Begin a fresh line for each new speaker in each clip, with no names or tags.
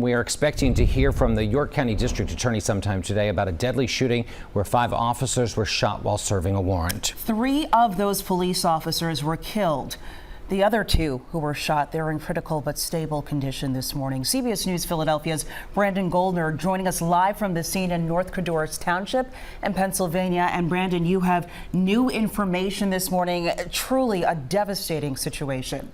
we are expecting to hear from the York County District Attorney sometime today about a deadly shooting where 5 officers were shot while serving a warrant. 3
of those police officers were killed. The other 2 who were shot, they're in critical but stable condition this morning. CBS News Philadelphia's Brandon Goldner joining us live from the scene in North Codorus Township in Pennsylvania. And Brandon, you have new information this morning. Truly a devastating situation.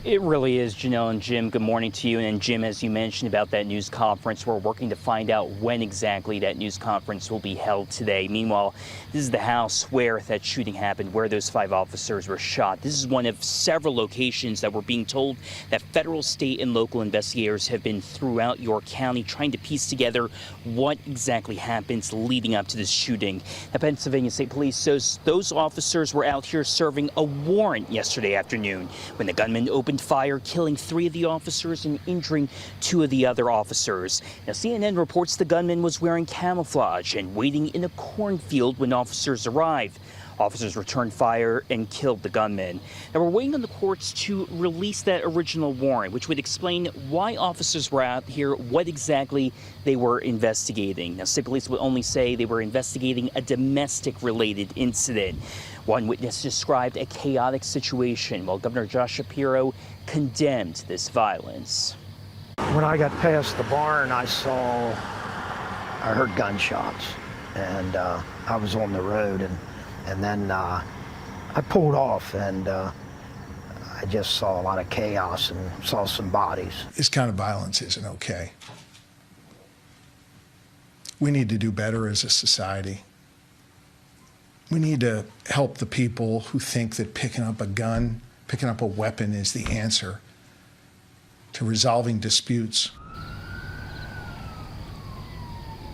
It really is, Janelle and Jim. Good morning to you. And Jim, as you mentioned about that news conference, we're working to find out when exactly that news conference will be held today. Meanwhile, this is the house where that shooting happened, where those 5 officers were shot. This is one of several locations that we're being told that federal, state, and local investigators have been throughout York County trying to piece together what exactly happens leading up to this shooting. The Pennsylvania State Police says those officers were out here serving a warrant yesterday afternoon when the gunman opened fire, killing 3 of the officers and injuring 2 of the other officers. Now, CNN reports the gunman was wearing camouflage and waiting in a cornfield when officers arrived. Officers returned fire and killed the gunman. Now, we're waiting on the courts to release that original warrant, which would explain why officers were out here, what exactly they were investigating. Now, state police would only say they were investigating a domestic-related incident. One witness described a chaotic situation, while Governor Josh Shapiro condemned this violence.
When I got past the barn, I heard gunshots, and I was on the road, and then I pulled off, and I just saw a lot of chaos and saw some bodies.
This kind of violence isn't okay. We need to do better as a society. We need to help the people who think that picking up a gun, picking up a weapon is the answer to resolving disputes.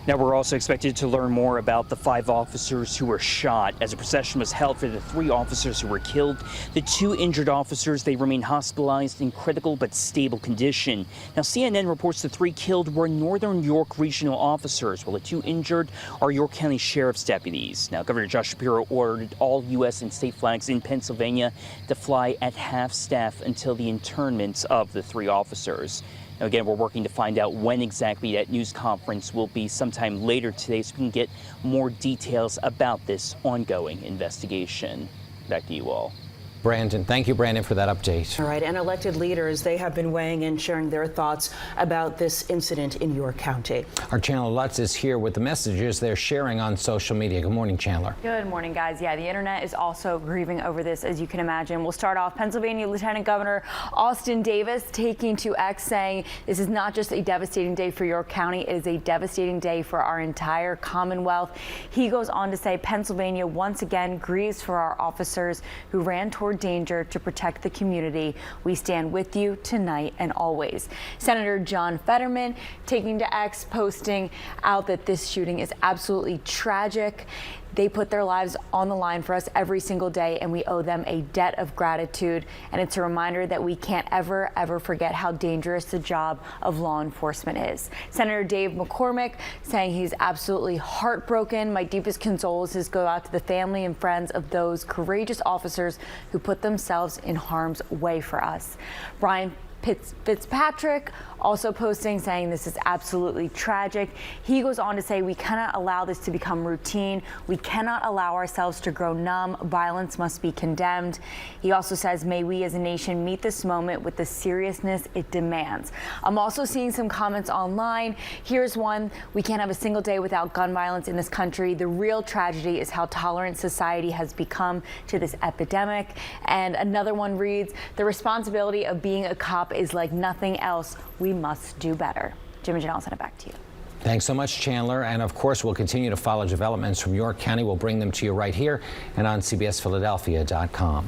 Now, we're also expected to learn more about the 5 officers who were shot as a procession was held for the 3 officers who were killed. The 2 injured officers, they remain hospitalized in critical but stable condition. Now, CNN reports the 3 killed were Northern York regional officers, while the 2 injured are York County Sheriff's deputies. Now, Governor Josh Shapiro ordered all U.S. and state flags in Pennsylvania to fly at half staff until the internment of the 3 officers. Now, again, we're working to find out when exactly that news conference will be sometime later today so we can get more details about this ongoing investigation. Back to you all.
Brandon, thank you, Brandon, for that update.
All right, and elected leaders, they have been weighing in, sharing their thoughts about this incident in York County.
Our Chandler Lutz is here with the messages they're sharing on social media. Good morning, Chandler.
Good morning, guys. Yeah, the internet is also grieving over this, as you can imagine. We'll start off Pennsylvania Lieutenant Governor Austin Davis taking to X, saying this is not just a devastating day for York County, it is a devastating day for our entire Commonwealth. He goes on to say Pennsylvania once again grieves for our officers who ran toward danger to protect the community. We stand with you tonight and always. Senator John Fetterman taking to X, posting out that this shooting is absolutely tragic. They put their lives on the line for us every single day, and we owe them a debt of gratitude. And it's a reminder that we can't ever, ever forget how dangerous the job of law enforcement is. Senator Dave McCormick saying he's absolutely heartbroken. My deepest condolences go out to the family and friends of those courageous officers who put themselves in harm's way for us. Brian Fitzpatrick also posting, saying this is absolutely tragic. He goes on to say we cannot allow this to become routine. We cannot allow ourselves to grow numb. Violence must be condemned. He also says, may we as a nation meet this moment with the seriousness it demands. I'm also seeing some comments online. Here's one: we can't have a single day without gun violence in this country. The real tragedy is how tolerant society has become to this epidemic. And another one reads, the responsibility of being a cop is like nothing else. We must do better. Jim and Janelle, I'll send it back to you.
Thanks so much, Chandler. And of course, we'll continue to follow developments from York County. We'll bring them to you right here and on CBSPhiladelphia.com.